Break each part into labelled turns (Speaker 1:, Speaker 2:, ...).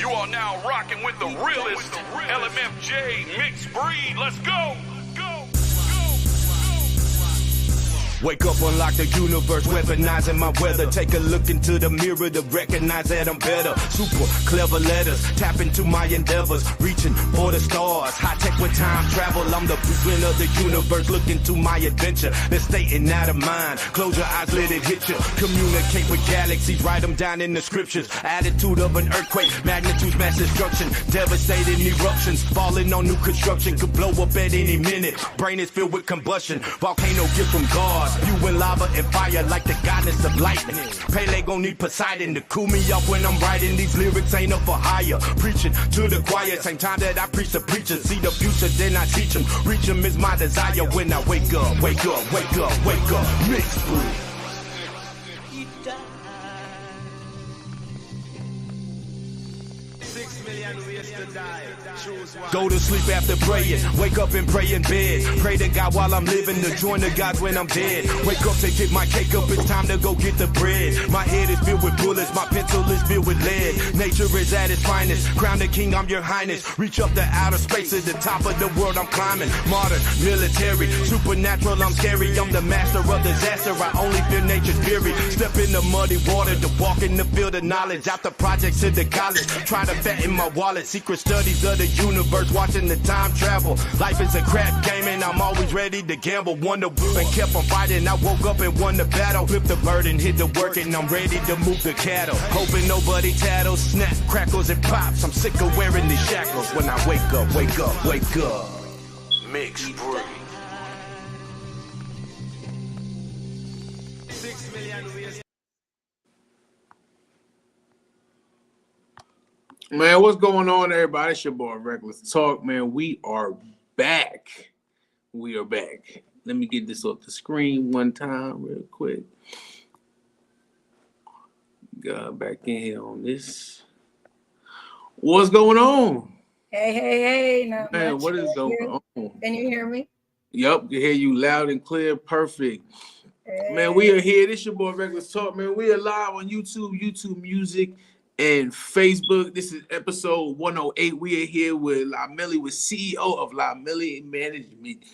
Speaker 1: You are now rocking with the realest LMFJ mixed breed. Let's go.
Speaker 2: Wake up, unlock the universe, weaponizing my weather. Take a look into the mirror to recognize that I'm better. Super clever letters, tap into my endeavors, reaching for the stars. High tech with time travel, I'm the blueprint of the universe. Look into my adventure, that's stating out of mind. Close your eyes, let it hit you. Communicate with galaxies, write them down in the scriptures. Attitude of an earthquake, magnitude, mass destruction, devastating eruptions, falling on new construction, could blow up at any minute. Brain is filled with combustion, volcano gift from God. Spewing lava and fire like the goddess of lightning. Pele gon' need Poseidon to cool me off when I'm writing. These lyrics ain't up for hire. Preaching to the choir, same time that I preach to preachers. See the future, then I teach them. Reach them is my desire when I wake up, wake up, wake up, wake up. Mixed breed. Go to sleep after praying, wake up and pray in bed. Pray to God while I'm living, to join the gods when I'm dead. Wake up to get my cake up, it's time to go get the bread. My head is filled with bullets, my pencil is filled with lead. Nature is at its finest, crown the king, I'm your highness. Reach up to outer space, to the top of the world I'm climbing. Modern, military, supernatural, I'm scary. I'm the master of disaster, I only fear nature's fury. Step in the muddy water to walk in the field of knowledge. Out the projects to the college, try to fatten my wallet. Secret studies of the universe, watching the time travel. Life is a crap game and I'm always ready to gamble. Won the war and kept on fighting. I woke up and won the battle. Flipped the bird and hit the work and I'm ready to move the cattle. Hoping nobody tattles, snap, crackles and pops. I'm sick of wearing these shackles. When I wake up, wake up, wake up. Mixed breed. 6 million ways.
Speaker 3: Man, what's going on, everybody? It's your boy, Reckless Talk, man. We are back. We are back. Let me get this off the screen one time real quick. Got back in here on this. What's going on?
Speaker 4: Hey. Not
Speaker 3: man,
Speaker 4: much.
Speaker 3: What is going on?
Speaker 4: Can you hear me?
Speaker 3: Yup, can hear you loud and clear. Perfect.
Speaker 4: Hey.
Speaker 3: Man, we are here. This your boy, Reckless Talk, man. We are live on YouTube Music, and Facebook. This is episode 108. We are here with Melly, with CEO of Melly Management.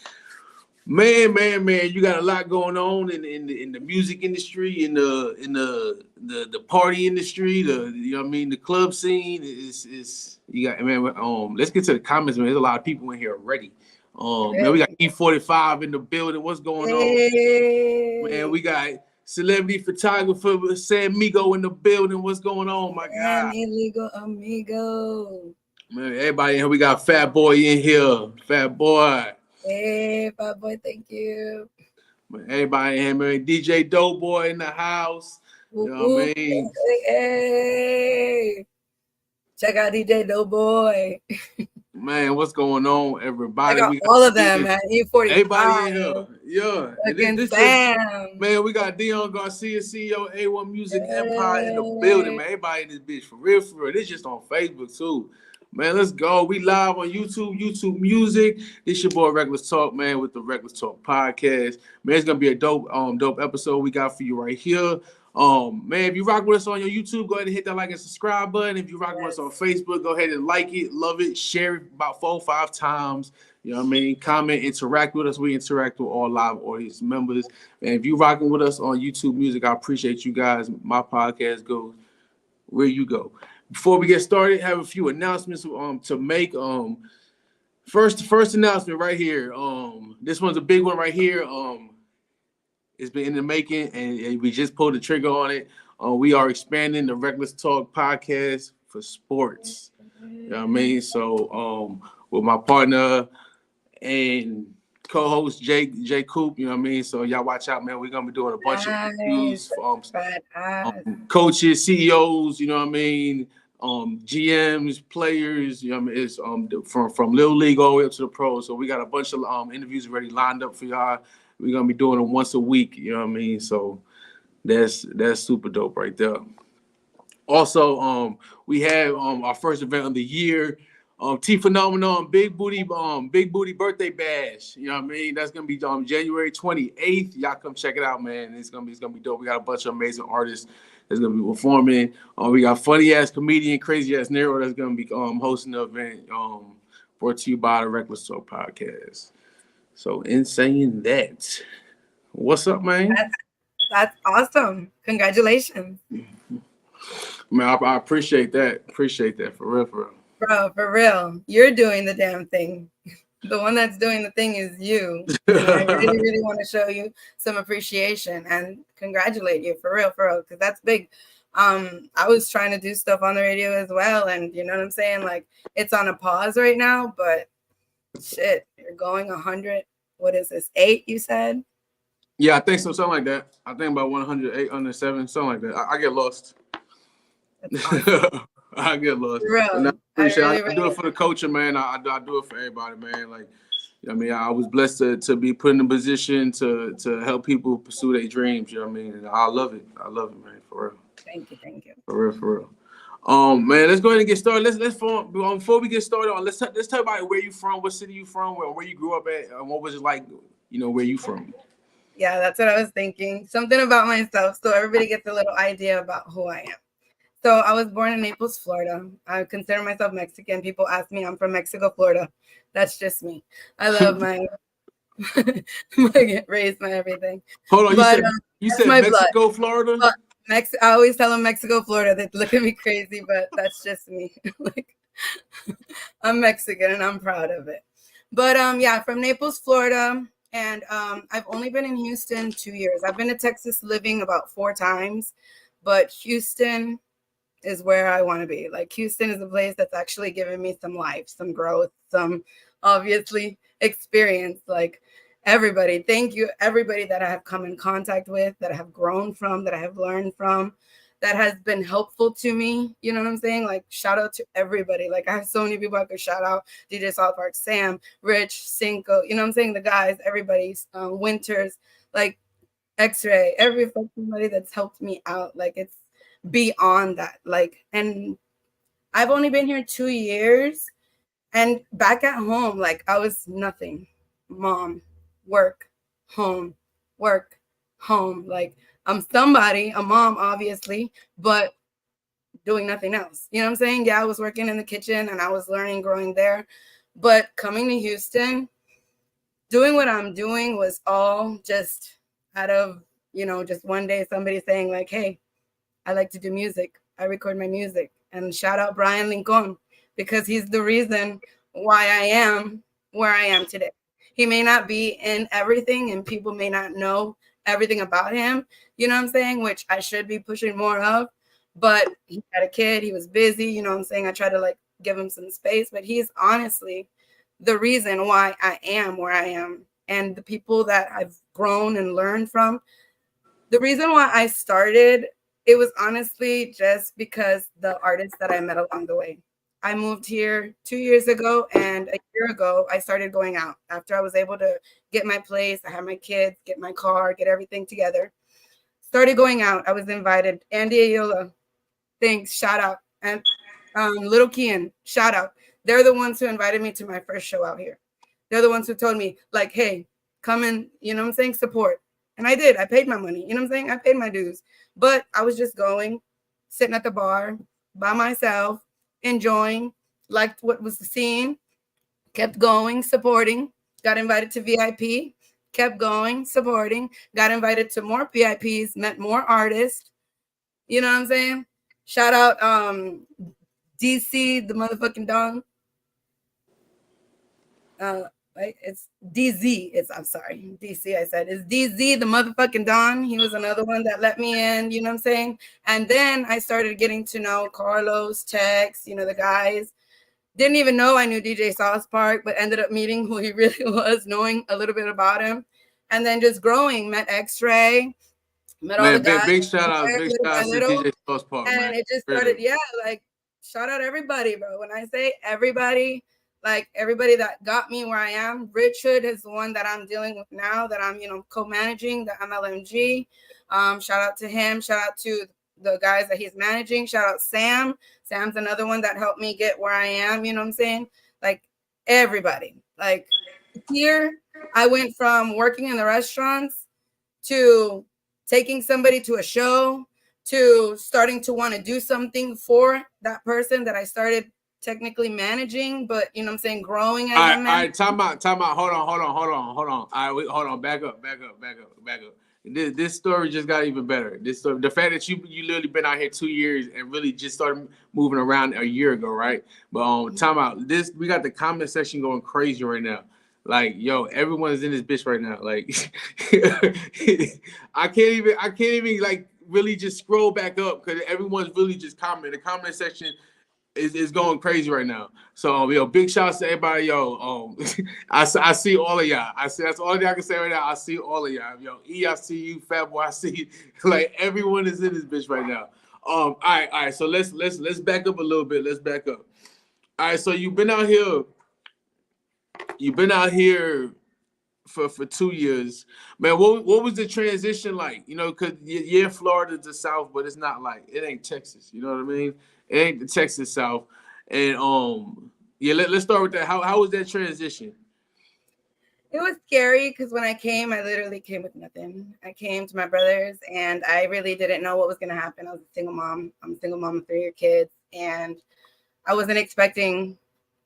Speaker 3: Man, you got a lot going on in the music industry, in the party industry, the club scene. Is you got, man. Let's get to the comments, man. There's a lot of people in here already. Man, we got E45 in the building. What's going on? Man, we got celebrity photographer San Migo in the building. What's going on, my guy?
Speaker 4: Illegal amigo.
Speaker 3: Man, everybody in here. We got Fat Boy in here. Fat Boy.
Speaker 4: Hey, Fat Boy, thank you.
Speaker 3: Man, everybody in here, man. DJ Doughboy in the house. You know what I mean?
Speaker 4: Hey. Check out DJ Doughboy.
Speaker 3: Man, what's going on, everybody?
Speaker 4: I got all of them, man. E45.
Speaker 3: Everybody in here. Yeah.
Speaker 4: This
Speaker 3: man, we got Dion Garcia, CEO A1 Music Empire in the building, man. Everybody in this bitch, for real. This just on Facebook, too. Man, let's go. We live on YouTube Music. This your boy, Reckless Talk, man, with the Reckless Talk podcast. Man, it's going to be a dope episode we got for you right here. Man, if you rock with us on your YouTube, go ahead and hit that like and subscribe button. If you rock with us on Facebook, go ahead and like it, love it, share it about 4 or 5 times. You know what I mean? Comment, interact with us. We interact with all live audience members. And if you rocking with us on YouTube Music, I appreciate you guys. My podcast goes where you go. Before we get started, I have a few announcements to make. First announcement right here. This one's a big one right here. It's been in the making, and we just pulled the trigger on it. We are expanding the Reckless Talk podcast for sports. You know what I mean? So with my partner and co-host Jay Coop, you know what I mean? So y'all watch out, man. We're gonna be doing a bunch of interviews coaches, CEOs, you know what I mean? GMs, players, you know what I mean? It's from Little League all the way up to the pros. So we got a bunch of interviews already lined up for y'all. We're gonna be doing them once a week, you know what I mean? So that's super dope right there. Also, we have our first event of the year. T Phenomenon Big Booty Birthday Bash. You know what I mean? That's gonna be January 28th. Y'all come check it out, man. It's gonna be dope. We got a bunch of amazing artists that's gonna be performing. We got funny ass comedian, crazy ass Nero that's gonna be hosting the event. Brought to you by the RECKLSSS podcast. So in saying that, what's up, man?
Speaker 4: That's awesome. Congratulations.
Speaker 3: Man, I appreciate that. Appreciate that for real, for real.
Speaker 4: Bro, for real. You're doing the damn thing. The one that's doing the thing is you. And I really, really want to show you some appreciation and congratulate you for real, because that's big. I was trying to do stuff on the radio as well, and you know what I'm saying? Like, it's on a pause right now, but shit, you're going 100. What is this? 8, you said?
Speaker 3: Yeah, I think so, something like that. I think about 108, 107, something like that. I get lost. I get lost. And I appreciate I do it for the culture, man. I do it for everybody, man. Like, you know what I mean? I was blessed to be put in a position to help people pursue their dreams, you know what I mean? And I love it. I love it, man, for real.
Speaker 4: Thank you.
Speaker 3: For real. Man, let's go ahead and get started. Before we get started, let's talk about where you from, what city you from, where you grew up at, and what was it like, you know, where you from.
Speaker 4: Yeah, that's what I was thinking. Something about myself, so everybody gets a little idea about who I am. So I was born in Naples, Florida. I consider myself Mexican. People ask me, I'm from Mexico, Florida. That's just me. I love my race, my everything.
Speaker 3: Hold on, you said Mexico, blood. Florida?
Speaker 4: I always tell them Mexico, Florida. They look at me crazy, but that's just me. Like, I'm Mexican and I'm proud of it. But yeah, from Naples, Florida. And I've only been in Houston 2 years. I've been to Texas living about 4 times, but Houston is where I want to be. Like, Houston is a place that's actually given me some life, some growth, some obviously experience. Like, everybody, thank you, everybody that I have come in contact with, that I have grown from, that I have learned from, that has been helpful to me. You know what I'm saying? Like, shout out to everybody. Like, I have so many people I could shout out. DJ South Park, Sam, Rich, Cinco, you know what I'm saying? The guys, everybody's Winters, like X-Ray, everybody that's helped me out. Like, it's beyond that. Like, and I've only been here 2 years, and back at home, like, I was nothing. Mom, work, home. Like, I'm somebody, a mom, obviously, but doing nothing else. You know what I'm saying? Yeah, I was working in the kitchen and I was learning, growing there. But coming to Houston, doing what I'm doing was all just out of, you know, just one day somebody saying like, hey, I like to do music. I record my music. And shout out Brian Lincoln, because he's the reason why I am where I am today. He may not be in everything and people may not know everything about him, you know what I'm saying, which I should be pushing more of, but he had a kid, he was busy, you know what I'm saying, I try to like give him some space, but he's honestly the reason why I am where I am, and the people that I've grown and learned from. The reason why I started, it was honestly just because the artists that I met along the way. I moved here 2 years ago, and a year ago, I started going out. After I was able to get my place, I had my kids, get my car, get everything together. Started going out. I was invited. Andy Ayola, thanks, shout out. And Little Kian, shout out. They're the ones who invited me to my first show out here. They're the ones who told me, like, hey, come and, you know what I'm saying, support. And I did. I paid my money. You know what I'm saying? I paid my dues. But I was just going, sitting at the bar by myself, enjoying, liked what was seen, kept going, supporting, got invited to VIP, kept going, supporting, got invited to more VIPs, met more artists. You know what I'm saying? Shout out DC, the motherfucking Don. Right? It's DZ. I'm sorry, DC. I said it's DZ, the motherfucking Don. He was another one that let me in. You know what I'm saying? And then I started getting to know Carlos, Tex. You know, the guys. Didn't even know I knew DJ South Park, but ended up meeting who he really was, knowing a little bit about him, and then just growing. Met X-Ray. Met all the guys.
Speaker 3: Big shout out to DJ South Park.
Speaker 4: And
Speaker 3: man.
Speaker 4: It just started. Yeah, like shout out everybody, bro. When I say everybody. Like everybody that got me where I am. Richard is the one that I'm dealing with now, that I'm, you know, co-managing the MLMG. Shout out to him. Shout out to the guys that he's managing. Shout out Sam. Sam's another one that helped me get where I am. You know what I'm saying? Like everybody. Like here, I went from working in the restaurants to taking somebody to a show to starting to want to do something for that person that I started technically managing, but you know what I'm saying, growing as a manager.
Speaker 3: All right, time out. Hold on. All right, wait, hold on. Back up. This story just got even better. This story, the fact that you literally been out here 2 years and really just started moving around a year ago, right? But time out. We got the comment section going crazy right now. Like, yo, everyone's in this bitch right now. Like, I can't even like really just scroll back up because everyone's really just commenting. The comment section is going crazy right now. So yo, big shouts to everybody. Yo, I see all of y'all. That's all I can say right now. I see all of y'all. Yo, E, I see you, Fat Boy, I see you. Like everyone is in this bitch right now. All right. So let's back up a little bit. Let's back up. All right. So you've been out here. For 2 years, man. What was the transition like? You know, because you're in Florida to the South, but it's not like it ain't Texas. You know what I mean? It ain't the Texas South. And yeah, let's start with that. How was that transition?
Speaker 4: It was scary because when I came, I literally came with nothing. I came to my brothers, and I really didn't know what was going to happen. I was a single mom. I'm a single mom of 3 kids, and I wasn't expecting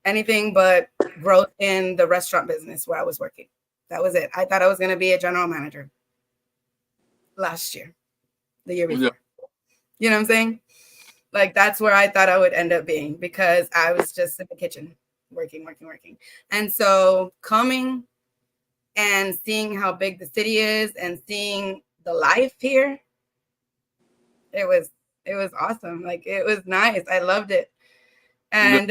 Speaker 4: anything but growth in the restaurant business where I was working. That was it. I thought I was going to be a general manager last year, the year before. Yeah. You know what I'm saying? Like, that's where I thought I would end up being because I was just in the kitchen working. And so coming and seeing how big the city is and seeing the life here, it was awesome. Like, it was nice. I loved it. And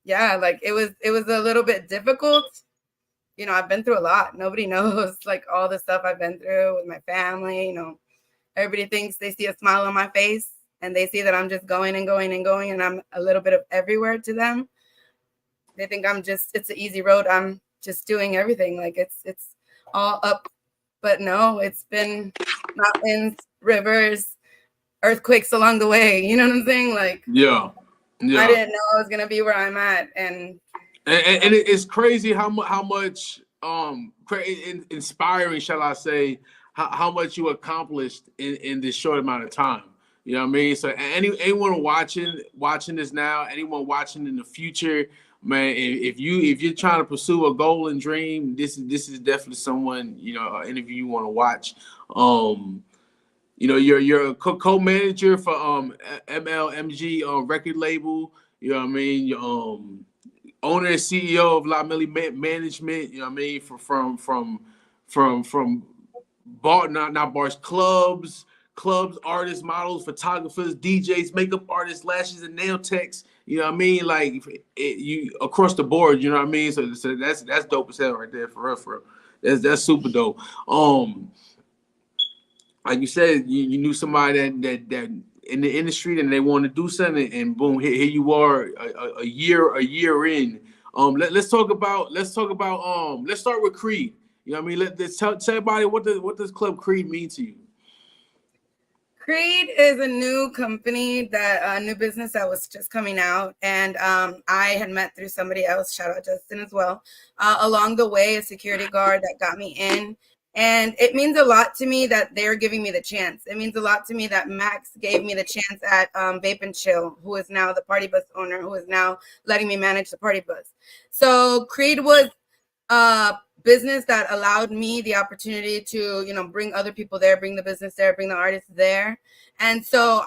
Speaker 4: yeah, like it was a little bit difficult. You know, I've been through a lot. Nobody knows like all the stuff I've been through with my family. You know, everybody thinks they see a smile on my face and they see that I'm just going and I'm a little bit of everywhere to them. They think it's an easy road. I'm just doing everything. Like it's all up, but no, it's been mountains, rivers, earthquakes along the way. You know what I'm saying? Like, yeah. I didn't know I was going to be where I'm at. And
Speaker 3: it's crazy how much inspiring, shall I say, how much you accomplished in this short amount of time. You know what I mean? So anyone watching this now, anyone watching in the future, man, if you're trying to pursue a goal and dream, this is definitely someone, you know, an interview you want to watch. You know, you're a Co Manger for MLMG record label. You know what I mean? You're, owner and CEO of Melly Management. You know what I mean? From not bars, clubs, artists, models, photographers, DJs, makeup artists, lashes and nail techs. You know what I mean? Like you across the board. You know what I mean? So that's dope as hell right there, for real. That's super dope. Like you said, you knew somebody that in the industry and they want to do something, and boom, here you are a year in. Let's start with Creed. You know what I mean? Let's tell everybody what does Club Creed mean to you?
Speaker 4: Creed is a new company, a new business that was just coming out, and I had met through somebody else, shout out Justin as well, along the way, a security guard that got me in. And it means a lot to me that they're giving me the chance. It means a lot to me that Max gave me the chance at Vape and Chill, who is now the party bus owner, who is now letting me manage the party bus. So Creed was a business that allowed me the opportunity to, you know, bring other people there, bring the business there, bring the artists there. And so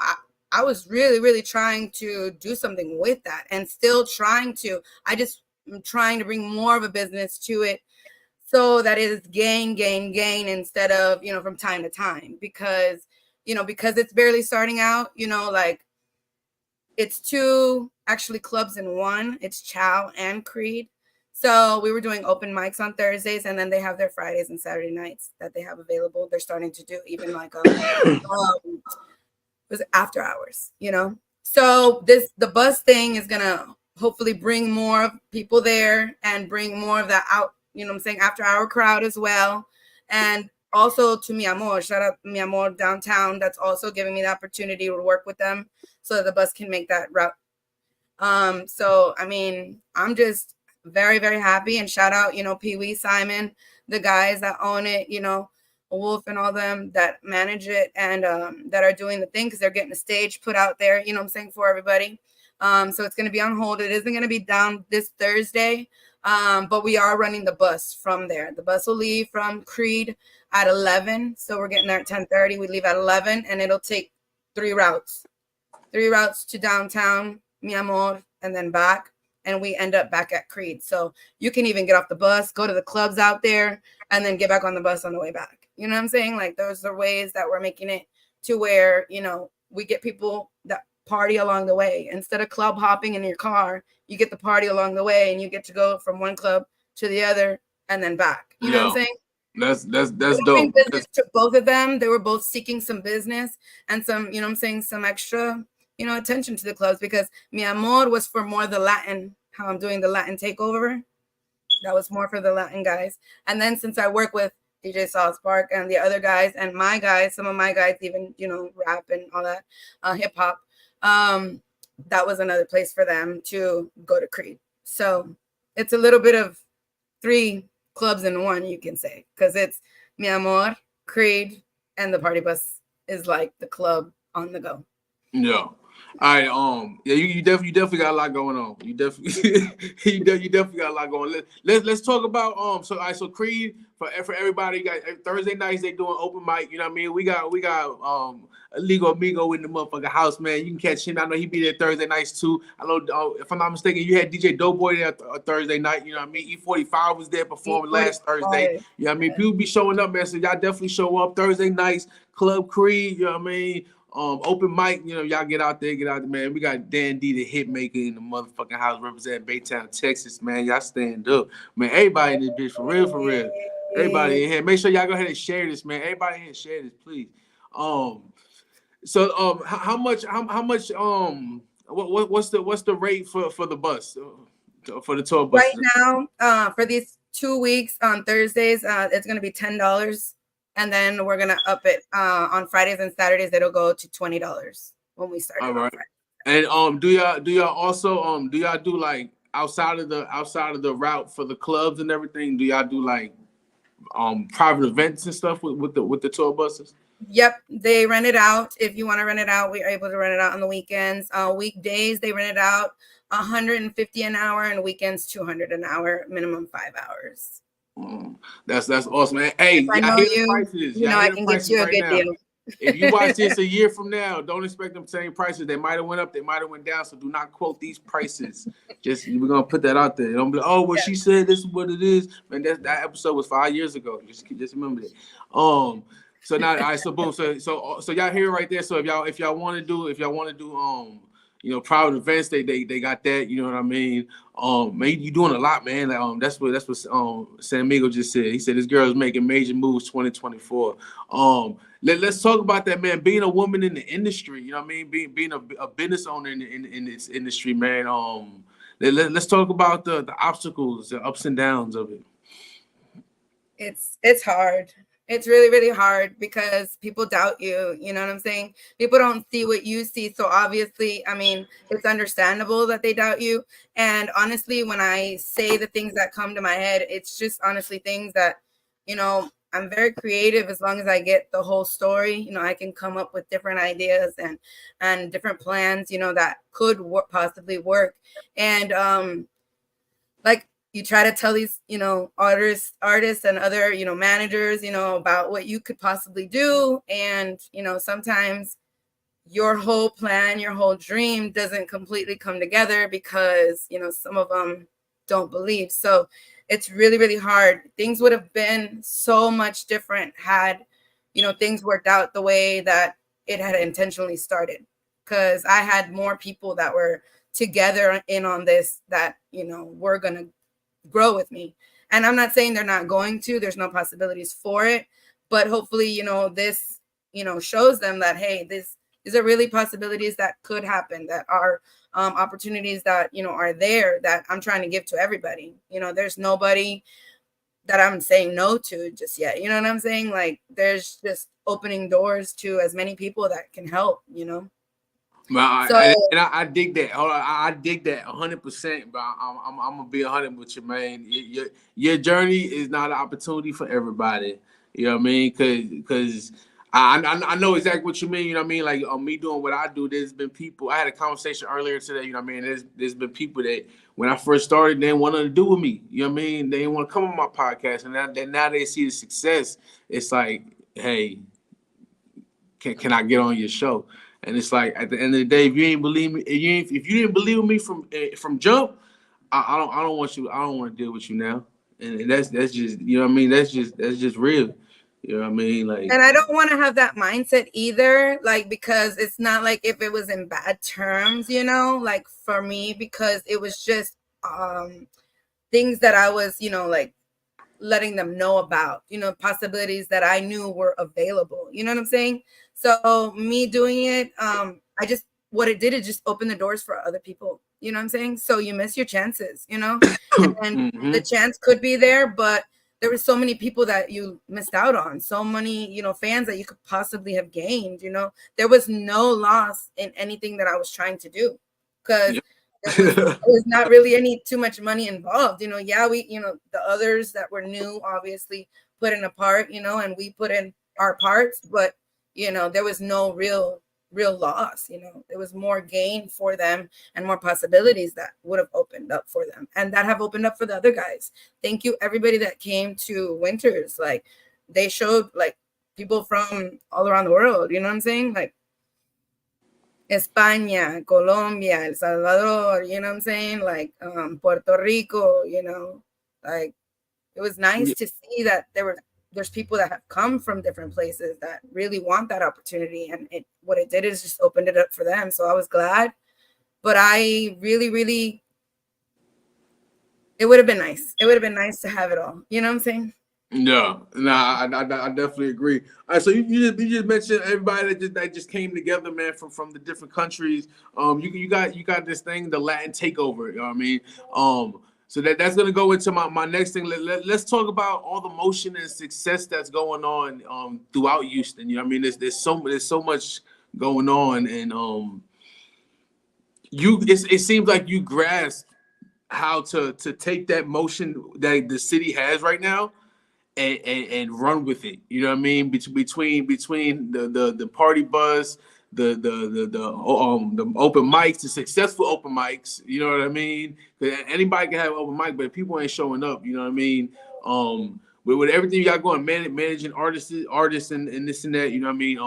Speaker 4: I was really, really trying to do something with that, and still trying to. I just am trying to bring more of a business to it, so that it is gain instead of, you know, from time to time, because it's barely starting out, you know, like it's 2 actually clubs in one. It's Chow and Creed. So we were doing open mics on Thursdays, and then they have their Fridays and Saturday nights that they have available. They're starting to do even like was after hours, you know. So the bus thing is gonna hopefully bring more people there and bring more of that out. You know what I'm saying? After our crowd as well. And also to Mi Amor, shout out Mi Amor downtown, that's also giving me the opportunity to work with them so that the bus can make that route. So I mean, I'm just very, very happy, and shout out, Pee Wee, Simon, the guys that own it, Wolf and all them that manage it and that are doing the thing, because they're getting the stage put out there, what I'm saying, for everybody. So it's going to be on hold. It isn't going to be down this Thursday, but we are running the bus from there. The bus will leave from Creed at 11, so we're getting there at 10:30. We leave at 11, and it'll take 3 routes to downtown, Mi Amor, and then back, and we end up back at Creed. So you can even get off the bus, go to the clubs out there, and then get back on the bus on the way back. You know what I'm saying? Like, those are ways that we're making it to where, we get people that party along the way. Instead of club hopping in your car, you get the party along the way, and you get to go from one club to the other and then back. You know what I'm saying?
Speaker 3: That's dope.
Speaker 4: Business to both of them. They were both seeking some business and some, some extra, attention to the clubs, because Mi Amor was for more the Latin, how I'm doing the Latin takeover. That was more for the Latin guys. And then since I work with DJ Sauce Park and the other guys and my guys, some of my guys even, rap and all that, hip hop, that was another place for them to go to Creed. So it's a little bit of 3 clubs in one, you can say, because it's Mi Amor, Creed, and the party bus is like the club on the go.
Speaker 3: Yeah. All right. Yeah, you definitely got a lot going on. You definitely you definitely got a lot going on. Let's talk about so Creed for everybody. You got Thursday nights they doing open mic. You know what I mean? We got Illegal Amigo in the motherfucking house, man. You can catch him. I know he be there Thursday nights too. I know if I'm not mistaken, you had DJ Doughboy there Thursday night. You know what I mean? E45 was there performing last Thursday. You know what I mean? People be showing up, man. So y'all definitely show up Thursday nights. Club Creed. You know what I mean? Open mic, y'all get out there, man. We got Dan D, the hit maker in the motherfucking house, representing Baytown, Texas, man. Y'all stand up, man. Everybody in this bitch, for real, for real. Everybody in here, make sure y'all go ahead and share this, man. Everybody in here, share this, please. So how much? What's the rate for the bus, for the tour bus?
Speaker 4: Right now, for these 2 weeks on Thursdays, it's gonna be $10. And then we're gonna up it on Fridays and Saturdays. It'll go to $20 when we start.
Speaker 3: All right. And do y'all also do y'all do like outside of the route for the clubs and everything? Do y'all do like private events and stuff with the tour buses?
Speaker 4: Yep, they rent it out. If you want to rent it out, we are able to rent it out on the weekends. Weekdays they rent it out $150 an hour, and weekends $200 an hour, minimum 5 hours.
Speaker 3: That's awesome, man. Hey,
Speaker 4: I know you. I can get you a good deal.
Speaker 3: If you watch this a year from now, don't expect them same prices. They might have went up, they might have went down. So do not quote these prices. We're gonna put that out there. Don't be like, oh, well, she said this is what it is. Man, that episode was 5 years ago. Just remember that. So now, all right, so boom, so y'all hear right there. So if y'all want to do private events, they got that. You know what I mean? Man, you doing a lot, man. Like, that's what San Amigo just said. He said this girl is making major moves 2024. Let's talk about that, man. Being a woman in the industry, you know what I mean? Being a business owner in this industry, man. Let's talk about the obstacles, the ups and downs of it.
Speaker 4: It's hard. It's really, really hard because people doubt you. You know what I'm saying? People don't see what you see. So obviously, I mean, it's understandable that they doubt you. And honestly, when I say the things that come to my head, it's just honestly things that, I'm very creative. As long as I get the whole story, I can come up with different ideas and different plans, that could possibly work. And like, you try to tell these, artists and other, managers, about what you could possibly do. And, sometimes your whole plan, your whole dream doesn't completely come together because, some of them don't believe. So it's really, really hard. Things would have been so much different had, things worked out the way that it had intentionally started. Because I had more people that were together in on this that, were going to grow with me. And I'm not saying they're not going to, there's no possibilities for it, but hopefully, this, shows them that, hey, these are really possibilities that could happen, that are opportunities that, are there that I'm trying to give to everybody. There's nobody that I'm saying no to just yet. You know what I'm saying? Like there's just opening doors to as many people that can help, you know?
Speaker 3: But
Speaker 4: So
Speaker 3: I dig that. Hold on, I dig that 100%. But I'm gonna be 100 with you, man. Your journey is not an opportunity for everybody. You know what I mean? Because I know exactly what you mean. You know what I mean? Like me doing what I do. There's been people. I had a conversation earlier today. You know what I mean? There's been people that when I first started, they didn't want nothing to do with me. You know what I mean? They didn't want to come on my podcast, and now they see the success. It's like, hey, can I get on your show? And it's like at the end of the day, if you ain't believe me, if you didn't believe me from jump, I don't want you. I don't want to deal with you now. And that's just, you know what I mean. That's just real. You know what I mean? Like,
Speaker 4: and I don't want to have that mindset either, like, because it's not like if it was in bad terms, you know, like for me, because it was just things that I was, you know, like letting them know about, you know, possibilities that I knew were available. You know what I'm saying? So me doing it, what it did is just open the doors for other people. You know what I'm saying? So you miss your chances, you know, and the chance could be there, but there were so many people that you missed out on, so many, you know, fans that you could possibly have gained. You know, there was no loss in anything that I was trying to do because there was not really any too much money involved. You know, yeah, you know, the others that were new obviously put in a part, you know, and we put in our parts, but you know, there was no real loss. You know, there was more gain for them and more possibilities that would have opened up for them and that have opened up for the other guys. Thank you everybody that came to Winters. Like they showed like people from all around the world, you know what I'm saying? Like España, Colombia, El Salvador, you know what I'm saying? Like Puerto Rico, you know, like it was nice to see that there's people that have come from different places that really want that opportunity. And what it did is just opened it up for them. So I was glad, but I really, it would have been nice. It would have been nice to have it all. You know what I'm saying?
Speaker 3: No, I definitely agree. All right, so you just mentioned everybody that just came together, man, from the different countries. You got this thing, the Latin takeover. You know what I mean? So that's gonna go into my next thing. Let's talk about all the motion and success that's going on throughout Houston. You know what I mean? There's so much going on, and it seems like you grasp how to take that motion that the city has right now and run with it. You know what I mean? Between the party bus, the open mics, the successful open mics. You know what I mean? Anybody can have an open mic, but if people ain't showing up, you know what I mean? With everything you got going, managing artists and this and that. You know what I mean?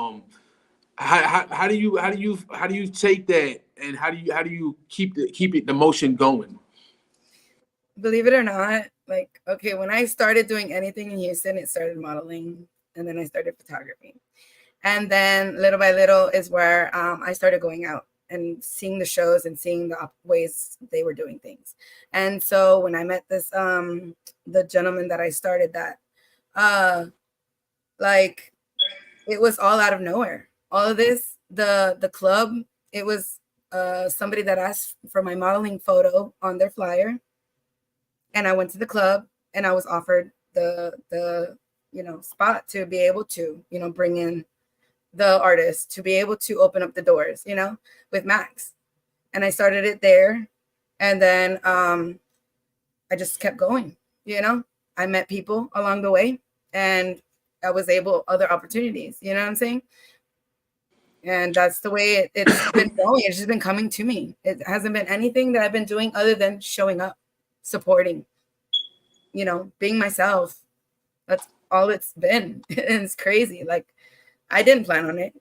Speaker 3: How do you take that and how do you keep the motion going?
Speaker 4: Believe it or not, like, okay, when I started doing anything in Houston, it started modeling and then I started photography. And then little by little is where I started going out and seeing the shows and seeing the ways they were doing things. And so when I met this, the gentleman that I started that, like it was all out of nowhere. All of this, the club, it was somebody that asked for my modeling photo on their flyer. And I went to the club and I was offered the you know, spot to be able to, you know, bring in the artist, to be able to open up the doors, you know, with Max. And I started it there. And then I just kept going, you know. I met people along the way and I was able other opportunities, you know what I'm saying? And that's the way it's been going. It's just been coming to me. It hasn't been anything that I've been doing other than showing up, supporting, you know, being myself. That's all it's been. And it's crazy. Like, I didn't plan on it.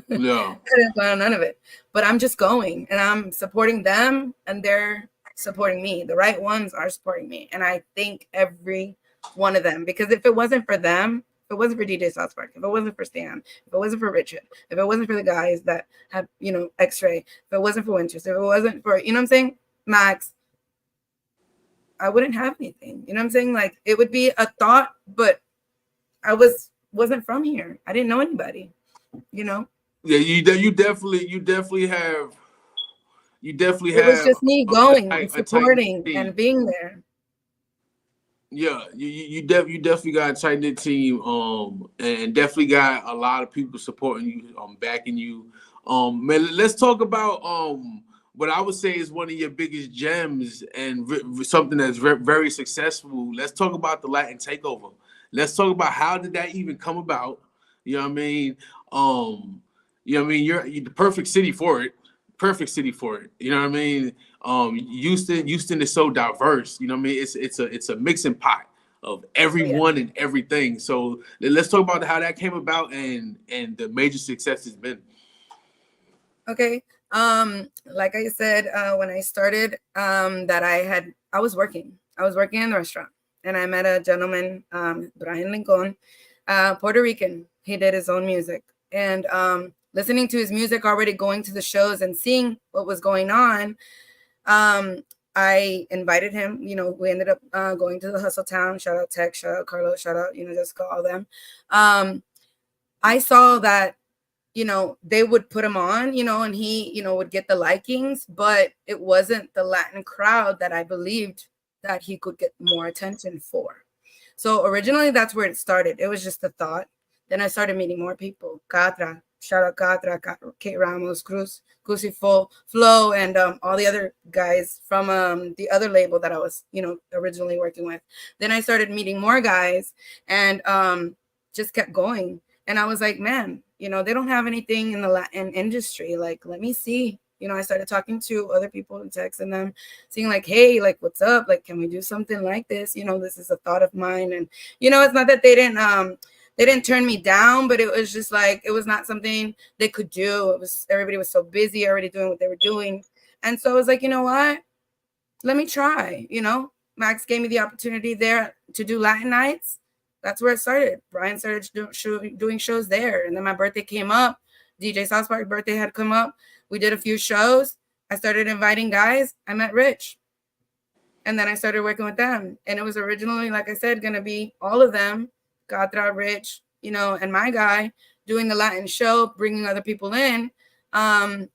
Speaker 3: No.
Speaker 4: I didn't plan on none of it. But I'm just going and I'm supporting them and they're supporting me. The right ones are supporting me. And I thank every one of them, because if it wasn't for them, if it wasn't for DJ South Park, if it wasn't for Stan, if it wasn't for Richard, if it wasn't for the guys that have, you know, X-Ray, if it wasn't for Winters, if it wasn't for, you know what I'm saying, Max, I wouldn't have anything. You know what I'm saying? Like, it would be a thought, but I wasn't from here. I didn't know anybody, you know?
Speaker 3: Yeah, you definitely have. It
Speaker 4: was just me going and supporting and being there.
Speaker 3: Yeah, you definitely got a tight knit team, and definitely got a lot of people supporting you, backing you. Man, let's talk about what I would say is one of your biggest gems and something that's very successful. Let's talk about the Latin Takeover. Let's talk about how did that even come about. You know what I mean? You know what I mean? You're the perfect city for it. Perfect city for it. You know what I mean? Houston is so diverse. You know what I mean? It's a mixing pot of
Speaker 4: Oh yeah.
Speaker 3: everyone and everything. So let's talk about how that came about and the major success it's been.
Speaker 4: Okay. Like I said, when I started, that I was working. I was working in the restaurant, and I met a gentleman, Brian Lincoln, Puerto Rican. He did his own music, and listening to his music, already going to the shows and seeing what was going on, I invited him. We ended up going to the Hustle Town. Shout out Tech, shout out Carlos, shout out, Jessica, all them. I saw that, they would put him on, and he, would get the likings, but it wasn't the Latin crowd that I believed that he could get more attention for. So originally that's where it started. It was just a thought. Then I started meeting more people. Catra, shout out Catra, Kate Ramos, Cruz, Flo, and all the other guys from the other label that I was, originally working with. Then I started meeting more guys and just kept going. And I was like, man, they don't have anything in the Latin industry. Like, let me see. I started talking to other people and texting them, seeing like, hey, like, what's up? Like, can we do something like this? This is a thought of mine. And, it's not that they didn't turn me down, but it was just like, it was not something they could do. Everybody was so busy already doing what they were doing. And so I was like, you know what? Let me try. Max gave me the opportunity there to do Latin nights. That's where it started. Brian started doing shows there. And then my birthday came up. DJ South Park's birthday had come up. We did a few shows. I started inviting guys. I met Rich. And then I started working with them. And it was originally, like I said, going to be all of them. Catra, Rich, and my guy doing the Latin show, bringing other people in. And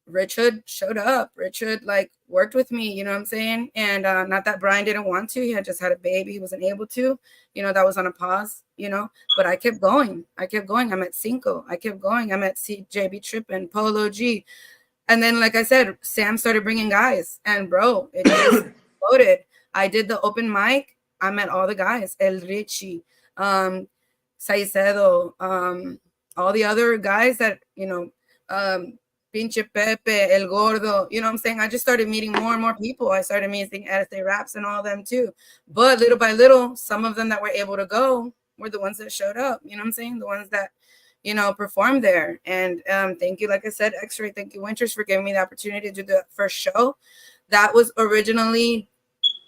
Speaker 4: Richard showed up. Richard worked with me, you know what I'm saying? And not that Brian didn't want to. He had just had a baby. He wasn't able to. That was on a pause, But I kept going. I met Cinco. I kept going. I met CJB Trippin, Polo G. And then, like I said, Sam started bringing guys. And, bro, it just exploded. I did the open mic. I met all the guys. El Richie, Saicedo, all the other guys that, Pinche Pepe, El Gordo, you know what I'm saying? I just started meeting more and more people. I started meeting Este Raps and all of them too. But little by little, some of them that were able to go were the ones that showed up. You know what I'm saying? The ones that, performed there. And thank you, like I said, X-Ray, thank you, Winters, for giving me the opportunity to do the first show. That was originally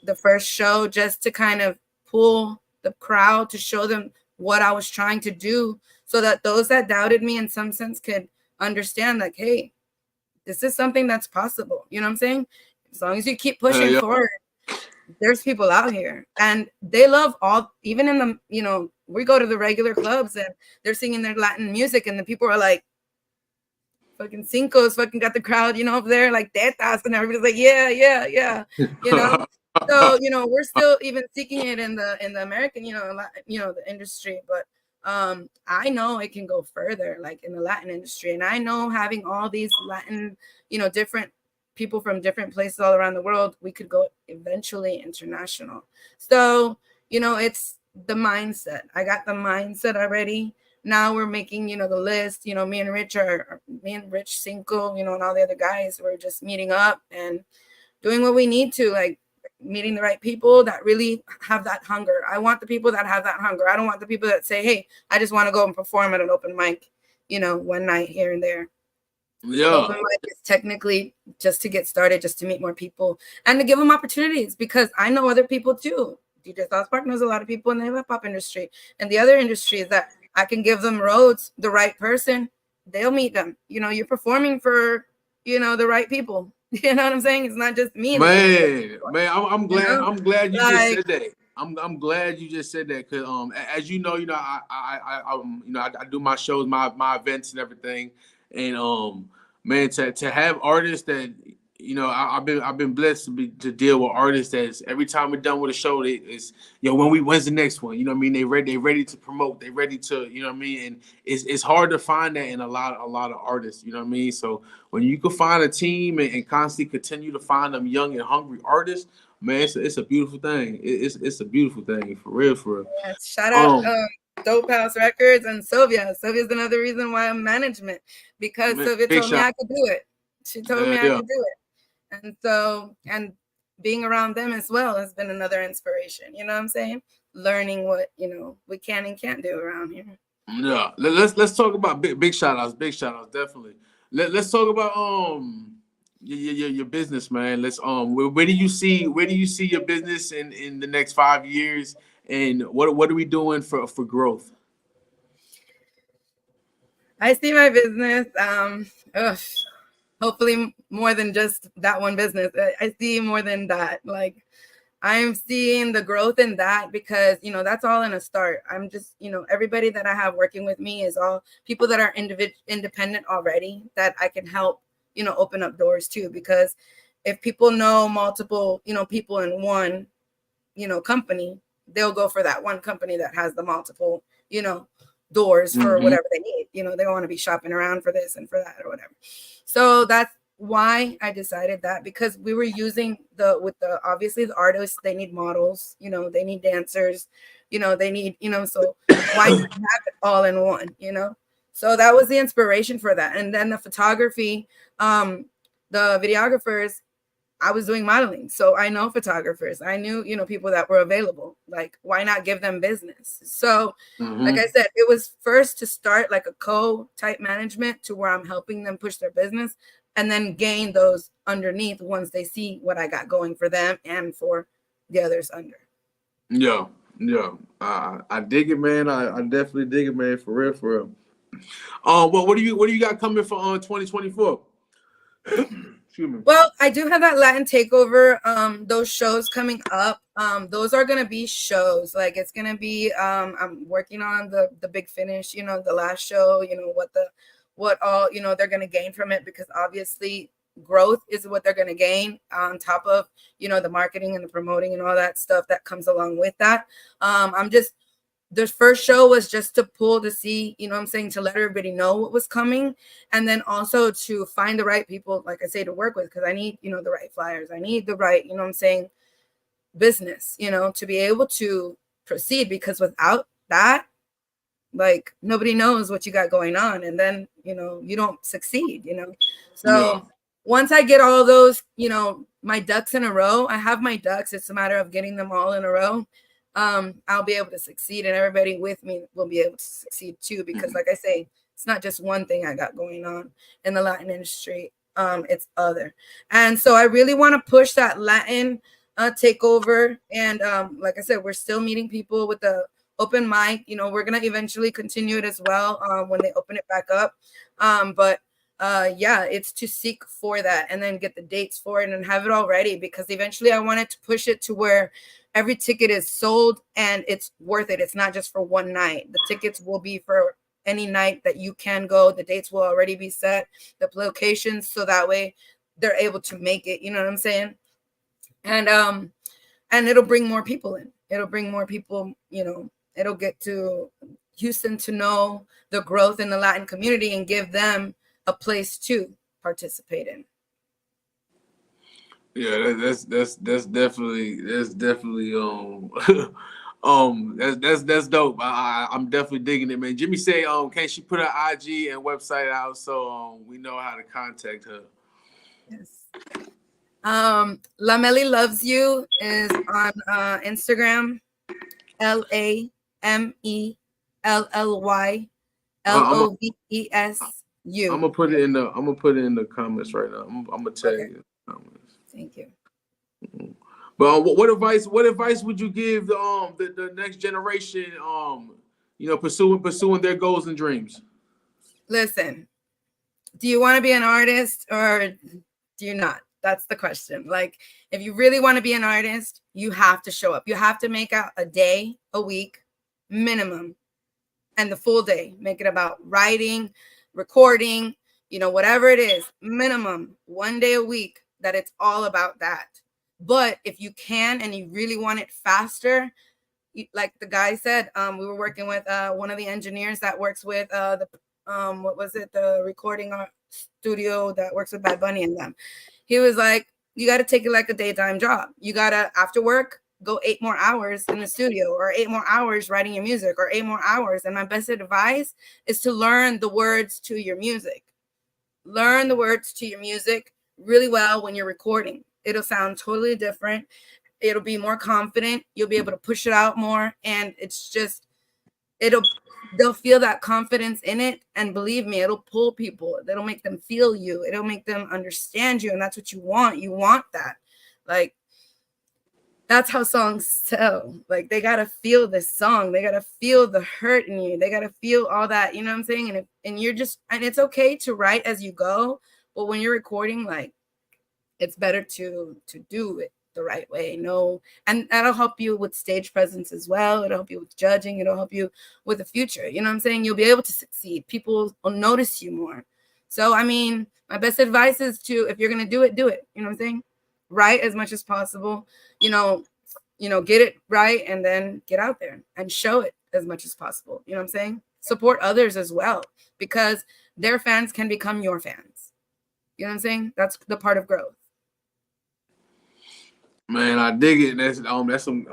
Speaker 4: the first show just to kind of pull the crowd, to show them what I was trying to do, so that those that doubted me in some sense could understand, like, hey, this is something that's possible. You know what I'm saying? As long as you keep pushing forward, there's people out here, and they love all, even in the, we go to the regular clubs and they're singing their Latin music, and the people are like, fucking Cinco's fucking got the crowd, over there, like tetas, and everybody's like, yeah. So, we're still even seeking it in the American, the industry, but I know it can go further, like in the Latin industry. And I know having all these Latin, different people from different places all around the world, we could go eventually international. So, it's the mindset. I got the mindset already. Now we're making, the list, me and Rich Cinco, and all the other guys, we're just meeting up and doing what we need to, like meeting the right people that really have that hunger. I want the people that have that hunger. I don't want the people that say, hey, I just want to go and perform at an open mic, one night here and there. Yeah. Open mic is technically just to get started, just to meet more people and to give them opportunities, because I know other people too. DJ South Park knows a lot of people in the hip hop industry and the other industries that I can give them roads, the right person, they'll meet them. You're performing for, the right people. You know what I'm saying? It's not just me.
Speaker 3: Man, I'm glad. I'm glad you just said that. I'm glad you just said that, because as you know, I do my shows, my events and everything, and man, to have artists that you know, I've been blessed to deal with artists that's every time we're done with a show, it's when's the next one? You know what I mean? They ready to promote, they ready to, you know what I mean? And it's hard to find that in a lot of artists, you know what I mean? So when you can find a team and constantly continue to find them young and hungry artists, man, it's a beautiful thing. It's a beautiful thing for real, for real.
Speaker 4: Yes, shout out Dope House Records and Sylvia. Sylvia's another reason why I'm management, because
Speaker 3: Man,
Speaker 4: Sylvia told me I could do it. She told me I could do it. And so, and being around them as well has been another inspiration. You know what I'm saying? Learning what, you know, we can and can't do around here.
Speaker 3: Yeah. Let's talk about big shout outs, definitely. Let's talk about your business, man. Let's where do you see your business in the next 5 years, and what are we doing for growth?
Speaker 4: I see my business hopefully more than just that one business. I see more than that. Like, I'm seeing the growth in that, because, you know, that's all in a start. I'm just, you know, everybody that I have working with me is all people that are independent already, that I can help, you know, open up doors to. Because if people know multiple, you know, people in one, you know, company, they'll go for that one company that has the multiple, you know, doors for whatever they need. You know, they don't want to be shopping around for this and for that or whatever. So that's why I decided that, because we were using obviously the artists, they need models, you know, they need dancers, you know, they need, you know, so why not have it all in one, you know? So that was the inspiration for that. And then the photography, the videographers, I was doing modeling. So I know photographers. I knew, you know, people that were available. Like, why not give them business? So like I said, it was first to start like a co-type management to where I'm helping them push their business, and then gain those underneath once they see what I got going for them and for the others under.
Speaker 3: Yeah. I dig it, man. I definitely dig it, man. For real, for real. What do you got coming for 2024? Excuse me.
Speaker 4: Well, I do have that Latin takeover. Those shows coming up. Those are gonna be shows. Like, it's gonna be. I'm working on the big finish. You know, the last show. You know what all, you know, they're gonna gain from it, because obviously growth is what they're gonna gain on top of, you know, the marketing and the promoting and all that stuff that comes along with that. The first show was just to pull to see, you know what I'm saying, to let everybody know what was coming. And then also to find the right people, like I say, to work with, because I need, you know, the right flyers. I need the right, you know what I'm saying, business, you know, to be able to proceed. Because without that, like, nobody knows what you got going on. And then, you know, you don't succeed, you know. So once I get all those, you know, my ducks in a row, I have my ducks. It's a matter of getting them all in a row. I'll be able to succeed, and everybody with me will be able to succeed too, because like I say, it's not just one thing I got going on in the Latin industry. It's other. And so I really want to push that Latin takeover. And like I said, we're still meeting people with the open mic. You know, we're going to eventually continue it as well when they open it back up. Yeah, it's to seek for that and then get the dates for it and have it all ready, because eventually I wanted to push it to where every ticket is sold and it's worth it. It's not just for one night. The tickets will be for any night that you can go. The dates will already be set, the locations, so that way they're able to make it. You know what I'm saying? And it'll bring more people in. It'll bring more people, you know, it'll get to Houston to know the growth in the Latin community and give them a place to participate in.
Speaker 3: Yeah, that's definitely that's dope. I'm definitely digging it, man. Jimmy say can she put her IG and website out so we know how to contact her?
Speaker 4: Yes. La Melly Loves You is on Instagram. LAMELLYLOVESU.
Speaker 3: I'm gonna put it in the comments right now. I'm gonna tag you.
Speaker 4: Thank you.
Speaker 3: But what advice would you give the next generation you know, pursuing their goals and dreams?
Speaker 4: Listen, do you want to be an artist or do you not? That's the question. Like, if you really want to be an artist, you have to show up. You have to make out a day, a week minimum, and the full day. Make it about writing, recording, you know, whatever it is, minimum 1 day a week. that it's all about that. But if you can and you really want it faster, like the guy said, we were working with one of the engineers that works with the recording studio that works with Bad Bunny and them. He was like, you got to take it like a daytime job. You got to, after work, go 8 more hours in the studio, or 8 more hours writing your music, or 8 more hours. And my best advice is to learn the words to your music. Learn the words to your music really well when you're recording. It'll sound totally different. It'll be more confident. You'll be able to push it out more. And it's just, they'll feel that confidence in it. And believe me, it'll pull people. It'll make them feel you. It'll make them understand you. And that's what you want. You want that. Like, that's how songs sell. Like, they got to feel this song. They got to feel the hurt in you. They got to feel all that, you know what I'm saying? And you're just, and it's okay to write as you go. But when you're recording, like, it's better to do it the right way. No, and that'll help you with stage presence as well. It'll help you with judging. It'll help you with the future. You know what I'm saying? You'll be able to succeed. People will notice you more. So, I mean, my best advice is to, if you're going to do it, do it. You know what I'm saying? Write as much as possible, you know, get it right, and then get out there and show it as much as possible. You know what I'm saying? Support others as well, because their fans can become your fans. You know what I'm saying? That's the part of growth.
Speaker 3: Man, I dig it. That's some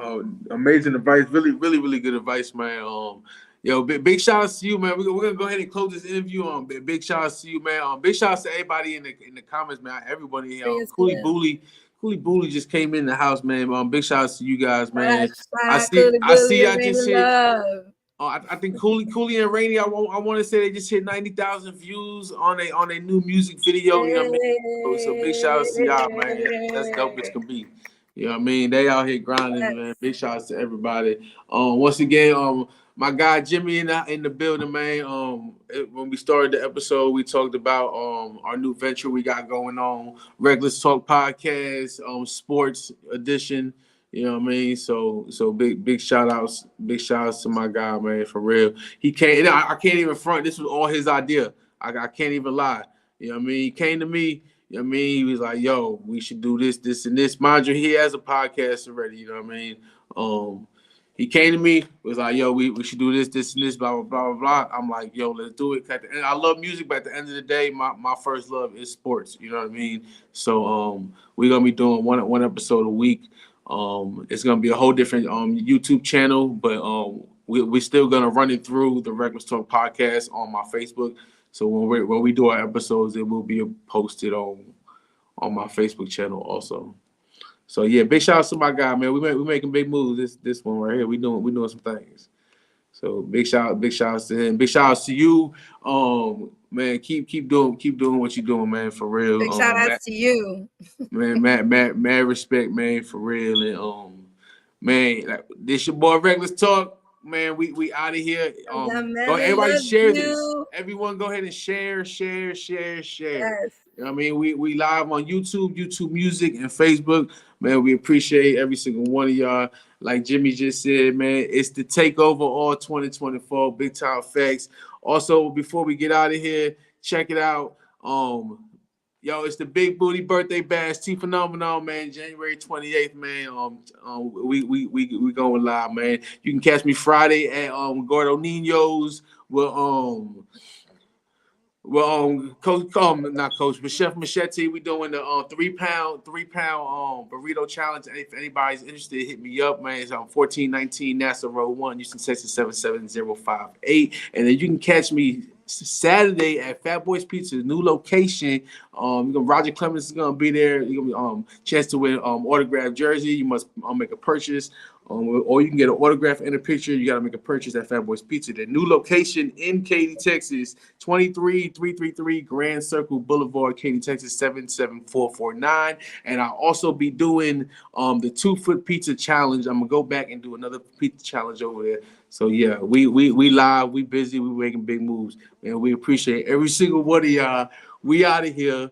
Speaker 3: amazing advice. Really, really, really good advice, man. Yo, big shout outs to you, man. We're gonna go ahead and close this interview. Big shout outs to you, man. Big shout outs to everybody in the comments, man. Everybody here. Coolie Booley just came in the house, man. Big shout outs to you guys, man. I see. I just hit. I think Cooley and Rainy. I want to say they just hit 90,000 views on a new music video. You know what I mean? So big shout outs to y'all, man. That's dope as can be. You know what I mean? They out here grinding, man. Big shout outs to everybody. Once again, my guy Jimmy in the building, man. When we started the episode, we talked about our new venture we got going on, Reckless Talk Podcast, sports edition. You know what I mean? So big shout outs to my guy, man, for real. He came. I can't even front. This was all his idea. I can't even lie. You know what I mean? He came to me. You know what I mean? He was like, yo, we should do this, and this. Mind you, he has a podcast already. You know what I mean? He came to me, was like, yo, we should do this, and this, blah, blah, blah, blah, blah. I'm like, yo, let's do it. And I love music, but at the end of the day, my first love is sports. You know what I mean? So we're going to be doing one episode a week. It's going to be a whole different YouTube channel, but we're still going to run it through the Reckless Talk Podcast on my Facebook. So when we do our episodes, it will be posted on my Facebook channel also. So yeah, big shout out to my guy, man. We making big moves this one right here. We doing some things. So big shout outs to him. Big shout outs to you. Man, keep doing what you're doing, man, for real.
Speaker 4: Big shout outs to you.
Speaker 3: Man, mad respect, man, for real. And man, like, this your boy Reckless Talk. Man, we out of here. Everybody share this. Everyone go ahead and share. Yes. You know what I mean? We live on YouTube Music, and Facebook. Man, we appreciate every single one of y'all. Like Jimmy just said, man, it's the takeover all 2024, big time facts. Also, before we get out of here, check it out. Yo, it's the Big Booty Birthday Bash, T Phenomenon, man. January 28th, man. We going live, man. You can catch me Friday at Gordo Nino's Coach, but Chef Machete. We doing the 3 pound burrito challenge. If anybody's interested, hit me up, man. It's on 1419 NASA Road 1, Houston, Texas 77058. And then you can catch me Saturday at Fat Boys Pizza, new location. Roger Clemens is gonna be there. You're gonna be chance to win autographed jersey. You must make a purchase. Or you can get an autograph and a picture. You got to make a purchase at Fat Boys Pizza. The new location in Katy, Texas, 23333 Grand Circle Boulevard, Katy, Texas, 77449. And I'll also be doing the 2-foot pizza challenge. I'm going to go back and do another pizza challenge over there. So, yeah, we live. We busy. We making big moves. And we appreciate every single one of y'all. We out of here.